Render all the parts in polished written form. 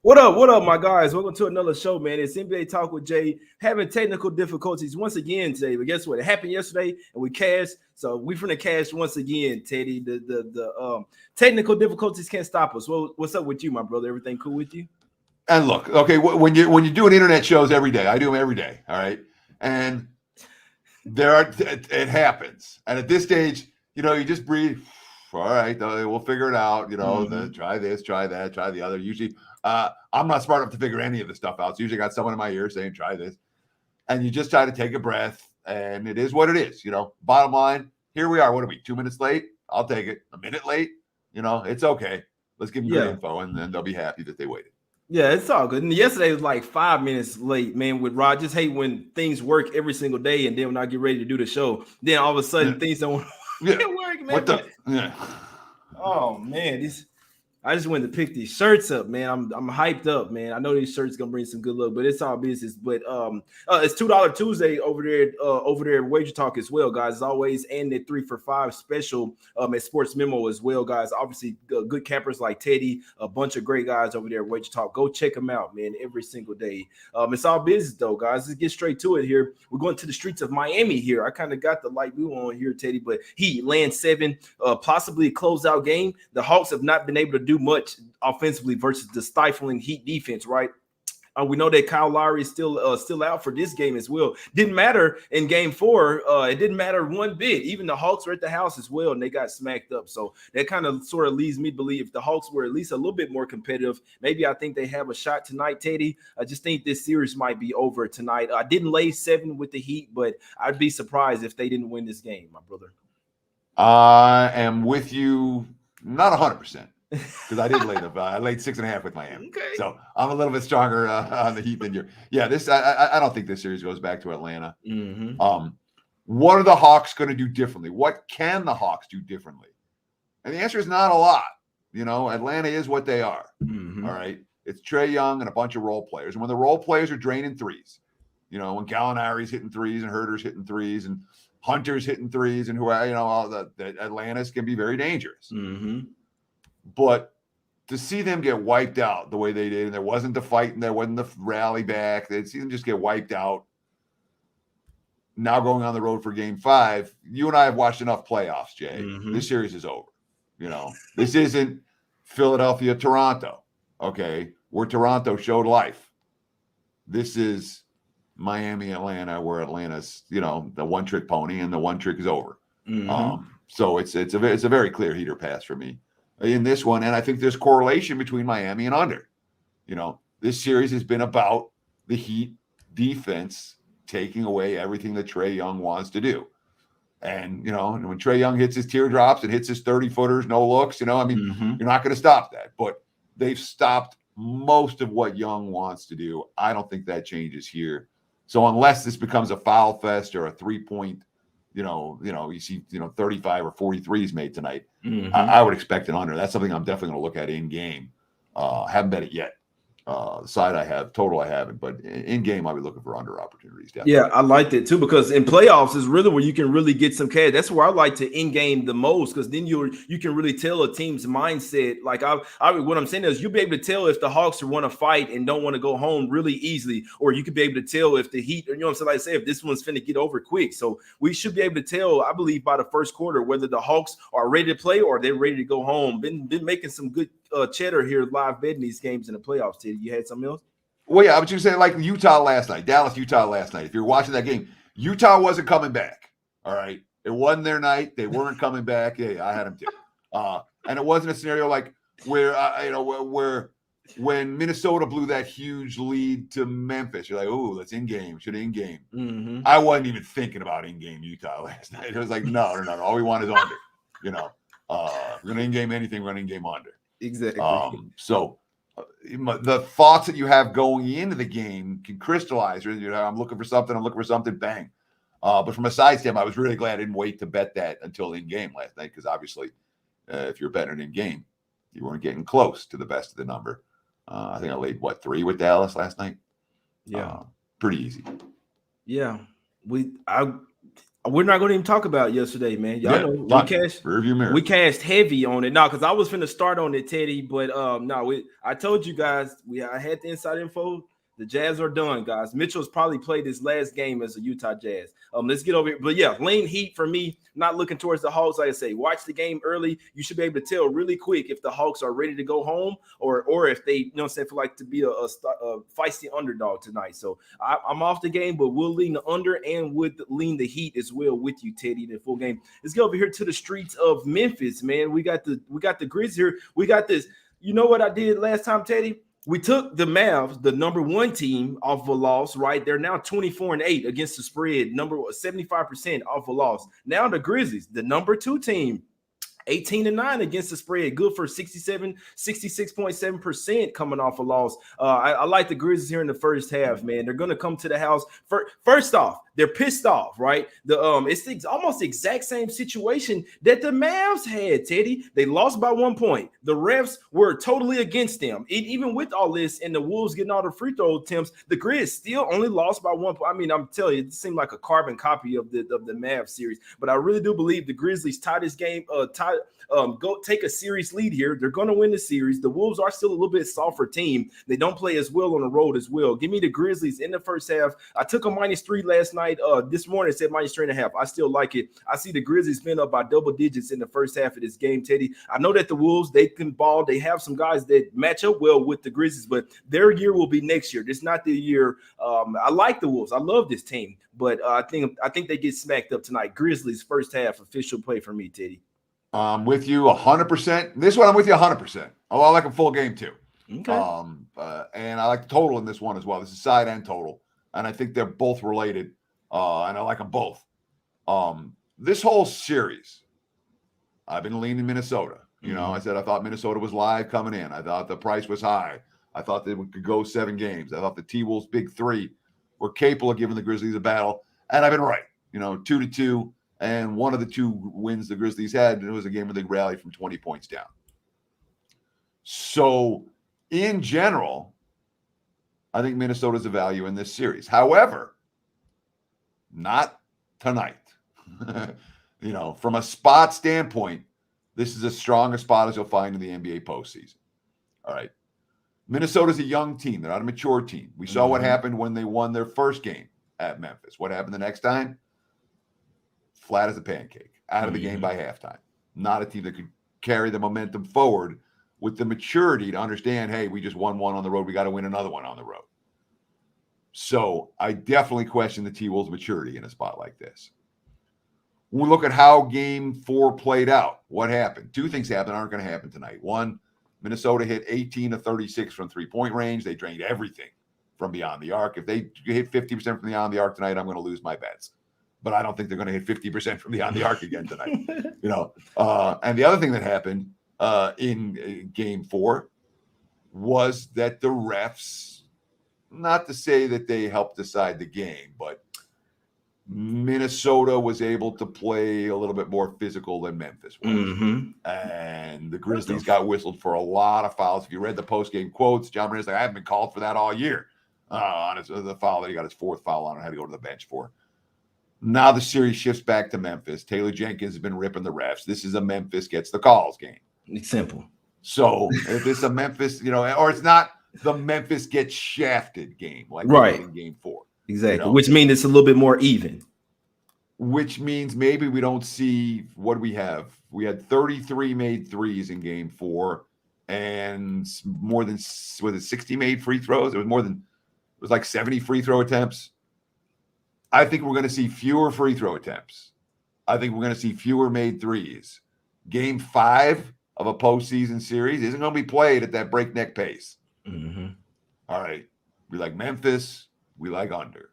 What up, my guys? Welcome to another show, man. It's NBA Talk with Jay. Having technical difficulties once again today, but guess what? It happened yesterday, and we cashed. So we finna cash once again, Teddy. The technical difficulties can't stop us. Well, what's up with you, my brother? Everything cool with you? And look, okay, when you're doing internet shows every day, I do them every day, all right, and it happens, and at this stage, you just breathe. All right, we'll figure it out. Try this, try that, try the other. Usually, I'm not smart enough to figure any of the stuff out. So usually, I got someone in my ear saying, "Try this," and you just try to take a breath, and it is what it is. Bottom line, here we are. What are we? 2 minutes late? I'll take it. A minute late? It's okay. Let's give them good info, and then they'll be happy that they waited. Yeah, it's all good. And yesterday was like 5 minutes late, man. With Rod, just hate when things work every single day, and then when I get ready to do the show, then all of a sudden things don't work, man. What the? Yeah. Oh man, I just wanted to pick these shirts up, man. I'm hyped up, man. I know these shirts gonna bring some good luck, but it's all business. But it's $2 Tuesday over there at Wager Talk as well, guys. As always, and the 3 for $5 special at Sports Memo as well, guys. Obviously, good campers like Teddy, a bunch of great guys over there at Wager Talk. Go check them out, man. Every single day. It's all business though, guys. Let's get straight to it here. We're going to the streets of Miami here. I kind of got the light blue on here, Teddy, but Heat land 7, possibly a closeout game. The Hawks have not been able to do much offensively versus the stifling Heat defense, right? We know that Kyle Lowry is still out for this game as well. Didn't matter in game 4. It didn't matter one bit. Even the Hawks were at the house as well, and they got smacked up. So that kind of sort of leads me to believe if the Hawks were at least a little bit more competitive, maybe I think they have a shot tonight, Teddy. I just think this series might be over tonight. I didn't lay 7 with the Heat, but I'd be surprised if they didn't win this game, my brother. I am with you, not 100%. Because I did I laid 6.5 with Miami. Okay. So I'm a little bit stronger on the Heat than you. Yeah, I don't think this series goes back to Atlanta. Mm-hmm. What are the Hawks going to do differently? What can the Hawks do differently? And the answer is not a lot. Atlanta is what they are. Mm-hmm. All right. It's Trae Young and a bunch of role players. And when the role players are draining threes, when Gallinari's hitting threes and Herter's hitting threes and Hunter's hitting threes and all the Atlantis can be very dangerous. Mm-hmm. But to see them get wiped out the way they did, and there wasn't the fight and there wasn't the rally back, they'd see them just get wiped out. Now going on the road for game 5, you and I have watched enough playoffs, Jay. Mm-hmm. This series is over. This isn't Philadelphia, Toronto, okay, where Toronto showed life. This is Miami, Atlanta, where Atlanta's, the one-trick pony, and the one trick is over. Mm-hmm. So it's a very clear heater pass for me in this one, and I think there's correlation between Miami and under. This series has been about the Heat defense taking away everything that Trae Young wants to do. And, when Trae Young hits his teardrops and hits his 30-footers, no looks, Mm-hmm. You're not going to stop that. But they've stopped most of what Young wants to do. I don't think that changes here. So unless this becomes a foul fest or a 3-point, you see, 35 or 43s made tonight, Mm-hmm. I would expect an under. That's something I'm definitely going to look at in game. Haven't bet it yet. Side I have, total I haven't, but in game I'll be looking for under opportunities. Definitely. Yeah, I liked it too because in playoffs is really where you can really get some cash. That's where I like to in game the most because then you can really tell a team's mindset. Like what I'm saying is you'll be able to tell if the Hawks want to fight and don't want to go home really easily, or you could be able to tell if the Heat, what I'm saying, like I say, if this one's finna get over quick. So we should be able to tell, I believe, by the first quarter whether the Hawks are ready to play or they're ready to go home. Been making some good cheddar here live betting these games in the playoffs. Teddy, you had something else? Well, yeah, I was just saying, like Utah last night, Dallas, Utah last night. If you're watching that game, Utah wasn't coming back. All right, it wasn't their night. They weren't coming back. Yeah, I had them too. And it wasn't a scenario like where where when Minnesota blew that huge lead to Memphis. You're like, oh, that's in game. Should in game. Mm-hmm. I wasn't even thinking about in game Utah last night. It was like, no. All we want is under. We're gonna in game anything. We're gonna in game under. Exactly. So. The thoughts that you have going into the game can crystallize. I'm looking for something, bang. But from a side step, I was really glad I didn't wait to bet that until in game last night because obviously, if you're betting in game, you weren't getting close to the best of the number. I think I laid 3 with Dallas last night. Yeah, pretty easy. Yeah, We're not going to even talk about yesterday, man. Y'all know rearview mirror. we cashed heavy on it. No, because I was finna start on it, Teddy. But I told you guys I had the inside info. The Jazz are done, guys. Mitchell's probably played his last game as a Utah Jazz. Let's get over here. But yeah, lean Heat for me. Not looking towards the Hawks. Like I say, watch the game early. You should be able to tell really quick if the Hawks are ready to go home or if they, feel like to be a feisty underdog tonight. So I'm off the game, but we'll lean the under and would lean the Heat as well with you, Teddy, in the full game. Let's go over here to the streets of Memphis, man. We got the Grizzlies here. We got this. You know what I did last time, Teddy? We took the Mavs, the number 1 team, off a loss, right? They're now 24-8 against the spread, 75% off a loss. Now the Grizzlies, the number 2 team, 18-9 against the spread, good for 66.7% coming off a loss. I like the Grizzlies here in the first half, man. They're going to come to the house. First off, they're pissed off, right? It's almost the exact same situation that the Mavs had, Teddy. They lost by 1 point. The refs were totally against them. Even with all this and the Wolves getting all the free throw attempts, the Grizz still only lost by 1 point. I mean, I'm telling you, it seemed like a carbon copy of the Mavs series. But I really do believe the Grizzlies tie this game, go take a series lead here. They're going to win the series. The Wolves are still a little bit softer team. They don't play as well on the road as well. Give me the Grizzlies in the first half. I took a -3 last night. This morning it said -3.5. I still like it. I see the Grizzlies been up by double digits in the first half of this game, Teddy. I know that the Wolves, they can ball. They have some guys that match up well with the Grizzlies, but their year will be next year. This is not the year. I like the Wolves. I love this team, but I think they get smacked up tonight. Grizzlies first half official play for me, Teddy. I'm with you 100%. This one, I'm with you 100%. Oh, I like a full game too. Okay. And I like the total in this one as well. This is side and total, and I think they're both related. And I like them both. This whole series, I've been leaning Minnesota. You know, I said I thought Minnesota was live coming in. I thought the price was high. I thought they could go 7 games. I thought the T-Wolves' big 3 were capable of giving the Grizzlies a battle, and I've been right. 2-2. And one of the 2 wins the Grizzlies had, and it was a game where they rallied from 20 points down. So, in general, I think Minnesota's a value in this series. However, not tonight. From a spot standpoint, this is as strong a spot as you'll find in the NBA postseason. All right. Minnesota's a young team. They're not a mature team. We saw what happened when they won their first game at Memphis. What happened the next time? Flat as a pancake, out of the game by halftime. Not a team that could carry the momentum forward with the maturity to understand, hey, we just won one on the road. We got to win another one on the road. So I definitely question the T-Wolves' maturity in a spot like this. When we look at how game 4 played out, what happened? 2 things happened aren't going to happen tonight. One, Minnesota hit 18 of 36 from three-point range. They drained everything from beyond the arc. If they hit 50% from beyond the arc tonight, I'm going to lose my bets. But I don't think they're going to hit 50% from beyond the arc again tonight. And the other thing that happened in game 4 was that the refs, not to say that they helped decide the game, but Minnesota was able to play a little bit more physical than Memphis was. And the Grizzlies got whistled for a lot of fouls. If you read the post-game quotes, John Morant's like, I haven't been called for that all year. On the foul that he got his 4th foul on and had to go to the bench for. Now the series shifts back to Memphis. Taylor Jenkins has been ripping the refs. This is a Memphis gets the calls game. It's simple. So if it's a Memphis, or it's not the Memphis gets shafted game like in game 4. Exactly. Which means it's a little bit more even. Which means maybe we don't see what we have. We had 33 made threes in game 4 and more than 60 made free throws. It was like 70 free throw attempts. I think we're going to see fewer free throw attempts. I think we're going to see fewer made threes. Game 5 of a postseason series isn't going to be played at that breakneck pace. All right. We like Memphis. We like under.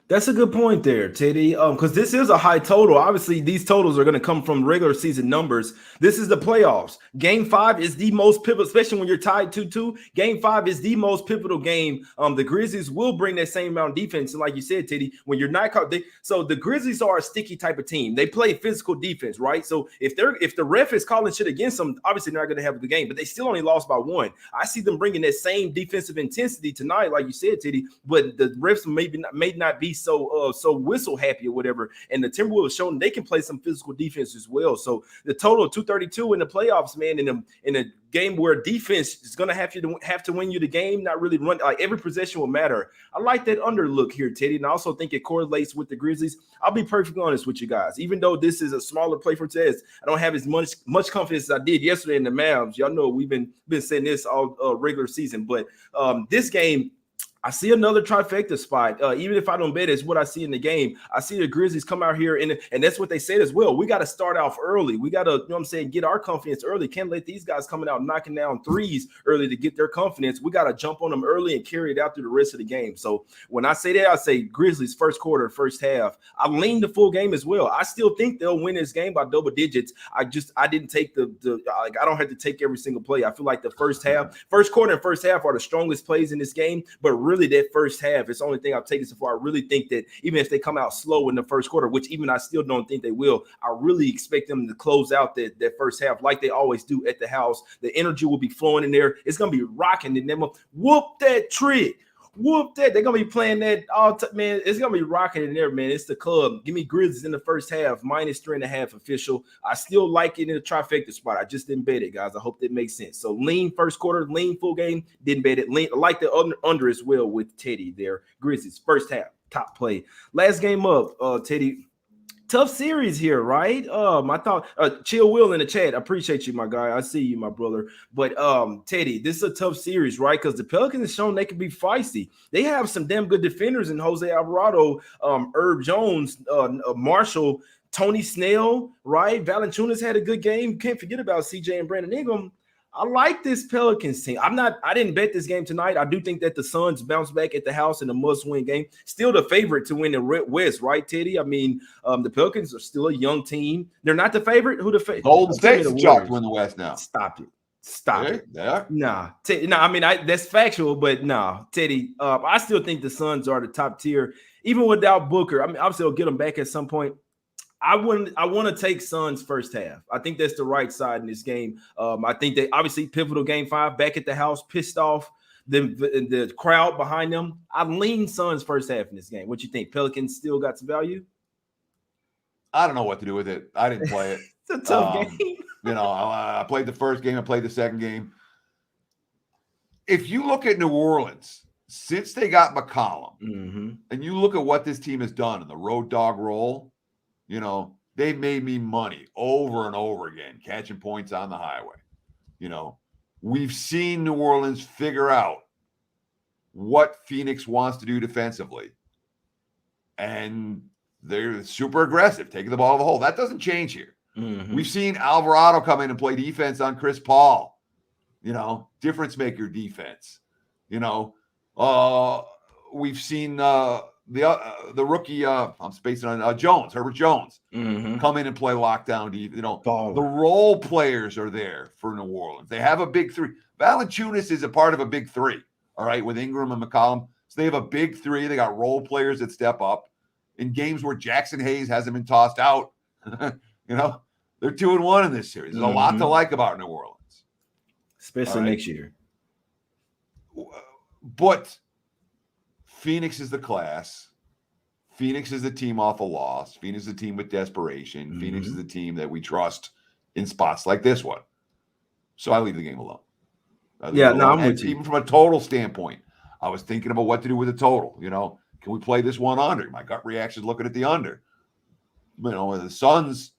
That's a good point there, Teddy. Because this is a high total. Obviously, these totals are going to come from regular season numbers. This is the playoffs. Game 5 is the most pivotal, especially when you're tied 2-2. Game 5 is the most pivotal game. The Grizzlies will bring that same amount of defense. And like you said, Teddy, when you're not caught, so the Grizzlies are a sticky type of team. They play physical defense, right? So if the ref is calling shit against them, obviously they're not going to have the game. But they still only lost by 1. I see them bringing that same defensive intensity tonight, like you said, Teddy. But the refs may not be so whistle happy or whatever. And the Timberwolves showing they can play some physical defense as well. So the total of 232 in the playoffs, man, in a game where defense is gonna have to win you the game, not really run, like every possession will matter. I like that under look here, Teddy, and I also think it correlates with the Grizzlies. I'll be perfectly honest with you guys. Even though this is a smaller play for Tez, I don't have as much confidence as I did yesterday in the Mavs. Y'all know we've been saying this all regular season, but this game, I see another trifecta spot. Even if I don't bet, it's what I see in the game. I see the Grizzlies come out here, and that's what they said as well. We got to start off early. We got to, you know what I'm saying, get our confidence early. Can't let these guys coming out knocking down threes early to get their confidence. We got to jump on them early and carry it out through the rest of the game. So when I say that, I say Grizzlies first quarter, first half. I lean the full game as well. I still think they'll win this game by double digits. I didn't take I don't have to take every single play. I feel like the first quarter and first half are the strongest plays in this game, but really that first half, it's the only thing I've taken so far. I really think that even if they come out slow in the first quarter, which even I still don't think they will, I really expect them to close out that first half like they always do at the house. The energy will be flowing in there. It's going to be rocking, and then whoop that trick. Whoop that. They're going to be playing that all man. It's going to be rocking in there, man. It's the club. Give me Grizzlies in the first half, -3.5 official. I still like it in the trifecta spot. I just didn't bet it, guys. I hope that makes sense. So lean first quarter, lean full game, didn't bet it. Lean, I like the under as well with Teddy there. Grizzlies first half, top play. Last game up, Teddy. Tough series here, right? I thought Chill Will in the chat. I appreciate you, my guy. I see you, my brother. But Teddy, this is a tough series, right? Because the Pelicans have shown they can be feisty. They have some damn good defenders in Jose Alvarado, Herb Jones, Marshall, Tony Snell, right? Valanciunas had a good game. Can't forget about CJ and Brandon Ingram. I like this Pelicans team. I didn't bet this game tonight. I do think that the Suns bounce back at the house in a must-win game. Still the favorite to win the West, right, Teddy? I mean, the Pelicans are still a young team. They're not the favorite. Who the favorite? Golden State's the chalk to win the West now. Stop it. Stop it. Yeah. Nah. I mean, that's factual, but nah, Teddy. I still think the Suns are the top tier, even without Booker. I mean, obviously, they'll get them back at some point. I want to take Suns first half. I think that's the right side in this game. I think they obviously pivotal game 5 back at the house, pissed off the crowd behind them. I lean Suns first half in this game. What you think? Pelicans still got some value? I don't know what to do with it. I didn't play it. It's a tough game. I played the first game. I played the second game. If you look at New Orleans, since they got McCollum, and you look at what this team has done in the road dog role, they made me money over and over again, catching points on the highway. We've seen New Orleans figure out what Phoenix wants to do defensively. And they're super aggressive, taking the ball to the hole. That doesn't change here. We've seen Alvarado come in and play defense on Chris Paul. Difference maker defense. We've seen the rookie, I'm spacing on Herbert Jones, come in and play lockdown. The role players are there for New Orleans. They have a big 3. Valanciunas is a part of a big 3, all right, with Ingram and McCollum. So they have a big 3. They got role players that step up in games where Jackson Hayes hasn't been tossed out. They're 2-1 in this series. There's a lot to like about New Orleans, especially next year. But Phoenix is the class. Phoenix is the team off a loss. Phoenix is the team with desperation. Phoenix is the team that we trust in spots like this one. So I leave the game alone. I'm with you. Even from a total standpoint, I was thinking about what to do with the total. Can we play this one under? My gut reaction is looking at the under. The Suns,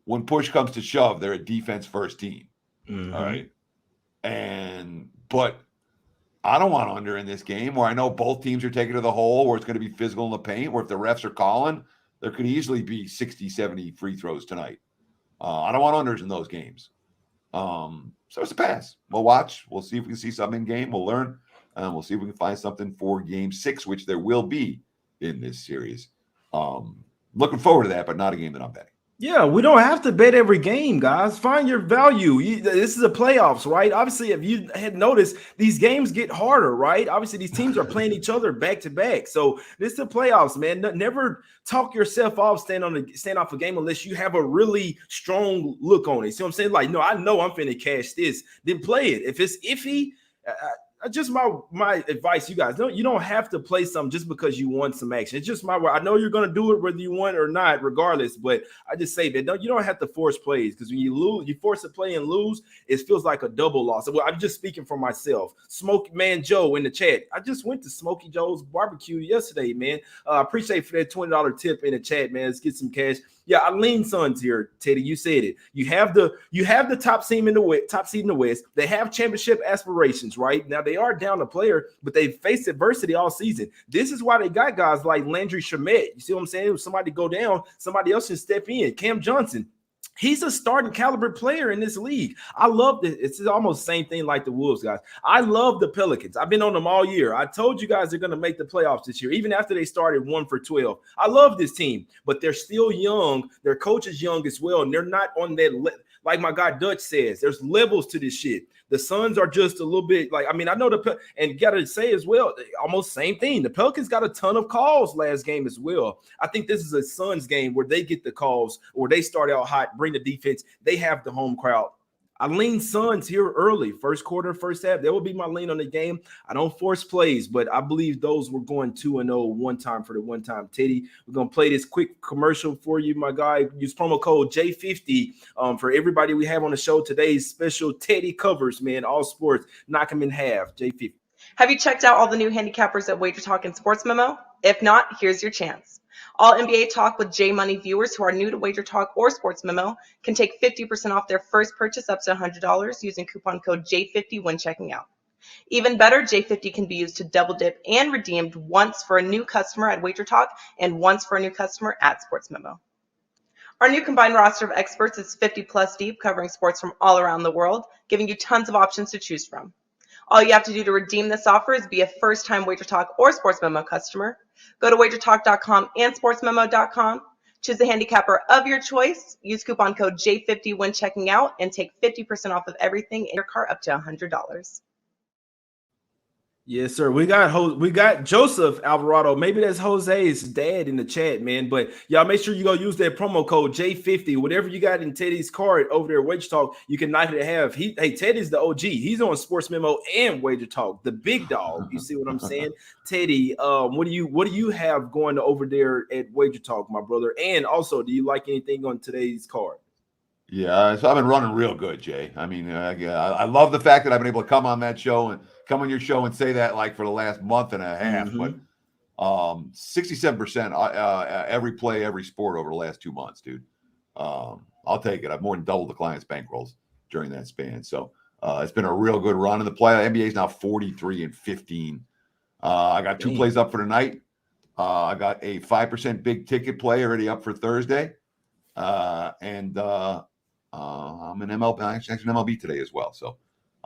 when push comes to shove, they're a defense first team. All right. But I don't want under in this game where I know both teams are taking to the hole, where it's going to be physical in the paint, where if the refs are calling, there could easily be 60, 70 free throws tonight. I don't want unders in those games. So it's a pass. We'll watch. We'll see if we can see something in game. We'll learn. We'll see if we can find something for game 6, which there will be in this series. Looking forward to that, but not a game that I'm betting. Yeah, we don't have to bet every game, guys. Find your value. This is a playoffs, right? Obviously, if you had noticed, these games get harder, right? Obviously, these teams are playing each other back to back. So this is the playoffs, man. Never talk yourself off, stand off a game unless you have a really strong look on it. See what I'm saying? Like, no, I know I'm finna cash this. Then play it. If it's iffy, just my advice, you guys. You don't have to play something just because you want some action. It's just my way. I know you're gonna do it whether you want it or not, regardless. But I just say that you don't have to force plays, because when you lose, you force a play and lose, it feels like a double loss. Well, I'm just speaking for myself. Smoky Man Joe in the chat. I just went to Smoky Joe's barbecue yesterday, man. Appreciate for that $20 tip in the chat, man. Let's get some cash. Yeah, I lean Suns here, Teddy. You said it. You have the top seed in the West. They have championship aspirations, right? Now they are down a player, but they faced adversity all season. This is why they got guys like Landry Shamet. You see what I'm saying? If somebody go down, somebody else can step in. Cam Johnson. He's a starting caliber player in this league. I love this. It's almost the same thing like the Wolves, guys. I love the Pelicans. I've been on them all year. I told you guys they're going to make the playoffs this year, even after they started 1-for-12. I love this team, but they're still young. Their coach is young as well, and they're not on that like my guy Dutch says. There's levels to this shit. The Suns are just a little bit I know and got to say as well, almost same thing. The Pelicans got a ton of calls last game as well. I think this is a Suns game where they get the calls, or they start out hot, bring the defense. They have the home crowd. I lean Suns here early, first quarter, first half. That will be my lean on the game. I don't force plays, but I believe those were going 2-0 one time for the one time. Teddy, we're going to play this quick commercial for you, my guy. Use promo code J50 for everybody we have on the show. Today's special Teddy covers, man, all sports. Knock them in half, J50. Have you checked out all the new handicappers at Wager Talk and Sports Memo? If not, here's your chance. All NBA Talk with J Money viewers who are new to Wager Talk or Sports Memo can take 50% off their first purchase up to $100 using coupon code J50 when checking out. Even better, J50 can be used to double dip and redeemed once for a new customer at Wager Talk and once for a new customer at Sports Memo. Our new combined roster of experts is 50+ deep, covering sports from all around the world, giving you tons of options to choose from. All you have to do to redeem this offer is be a first-time Wager Talk or Sports Memo customer. Go to wagertalk.com and sportsmemo.com. Choose the handicapper of your choice. Use coupon code J50 when checking out and take 50% off of everything in your cart up to $100. Yes, sir. We got Joseph Alvarado. Maybe that's Jose's dad in the chat, man. But y'all make sure you go use that promo code J50. Whatever you got in Teddy's card over there at Wager Talk, you can knock it to have. Teddy's the OG. He's on Sports Memo and Wager Talk, the big dog. You see what I'm saying? Teddy, what do you have going over there at Wager Talk, my brother? And also, do you like anything on today's card? Yeah, so I've been running real good, Jay. I mean, I love the fact that I've been able to come on that show and come on your show and say that like for the last month and a half. But 67% every play, every sport over the last 2 months, dude. I'll take it. I've more than doubled the client's bankrolls during that span. So it's been a real good run in the play. NBA is now 43-15. I got 2 plays up for tonight. I got a 5% big ticket play already up for Thursday. And I'm an MLB, actually an MLB today as well. So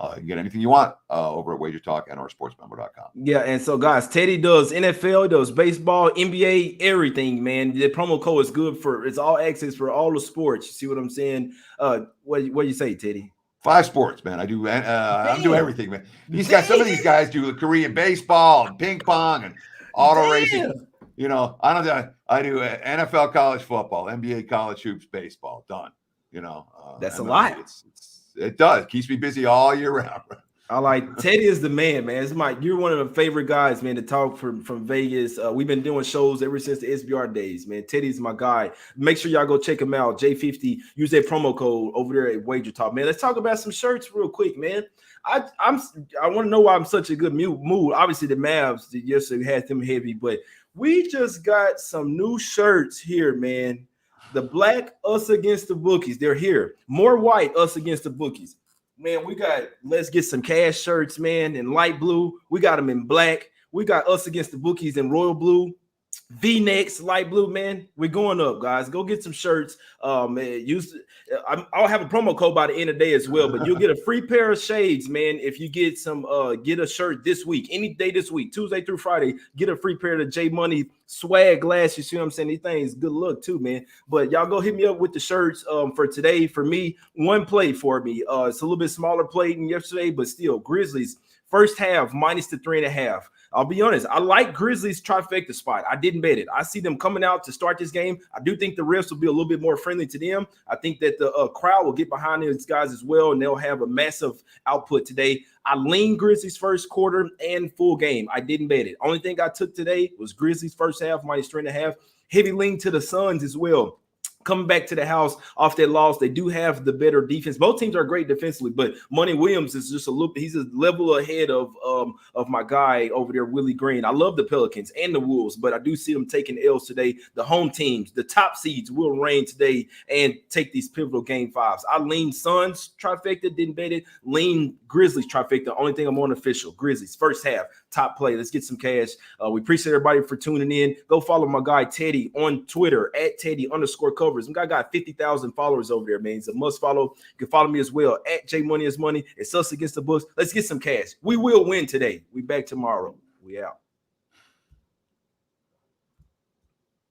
you can get anything you want over at Wager Talk and or sportsmember.com. Yeah, and so guys, Teddy does NFL, does baseball, NBA, everything, man. The promo code is good it's all access for all the sports. You see what I'm saying? What do you say, Teddy? 5 sports, man. I do everything, man. Some of these guys do the Korean baseball and ping pong and auto racing. You know, I do NFL college football, NBA college hoops, baseball. Done. You know, that's a lot. It does. Keeps me busy all year round. I like Teddy is the man, man. You're one of the favorite guys, man, to talk from Vegas. We've been doing shows ever since the SBR days, man. Teddy's my guy. Make sure y'all go check him out. J50. Use that promo code over there at Wager Talk, man. Let's talk about some shirts real quick, man. I want to know why I'm such a good mood. Obviously, the Mavs yesterday had them heavy, but we just got some new shirts here, man. The black Us Against the Bookies. They're here. More white Us Against the Bookies. Man, we got Let's Get Some Cash shirts, man, in light blue. We got them in black. We got Us Against the Bookies in royal blue. V-necks, light blue, man. We're going up, guys. Go get some shirts. I'll have a promo code by the end of the day as well, but you'll get a free pair of shades, man. If you get a shirt this week, any day this week, Tuesday through Friday, get a free pair of the J Money swag glass. You see what I'm saying? These things, good luck too, man. But y'all go hit me up with the shirts for today. For me, one play for me. It's a little bit smaller play than yesterday, but still, Grizzlies first half minus the 3.5. I'll be honest. I like Grizzlies trifecta spot. I didn't bet it. I see them coming out to start this game. I do think the refs will be a little bit more friendly to them. I think that the crowd will get behind these guys as well, and they'll have a massive output today. I leaned Grizzlies first quarter and full game. I didn't bet it. Only thing I took today was Grizzlies first half -3.5. Heavy lean to the Suns as well. Coming back to the house off that loss, they do have the better defense. Both teams are great defensively, but Money Williams is just he's a level ahead of my guy over there, Willie Green. I love the Pelicans and the Wolves, but I do see them taking L's today. The home teams, the top seeds will reign today and take these pivotal game fives. I lean Suns trifecta, didn't bet it. Lean Grizzlies trifecta. Only thing I'm on official. Grizzlies first half, top play. Let's get some cash. We appreciate everybody for tuning in. Go follow my guy Teddy on Twitter at Teddy_covers. Some guy got 50,000 followers over there, man. It's a must follow. You can follow me as well at J Money is Money. It's us against the books. Let's get some cash. We will win today. We back tomorrow. We out.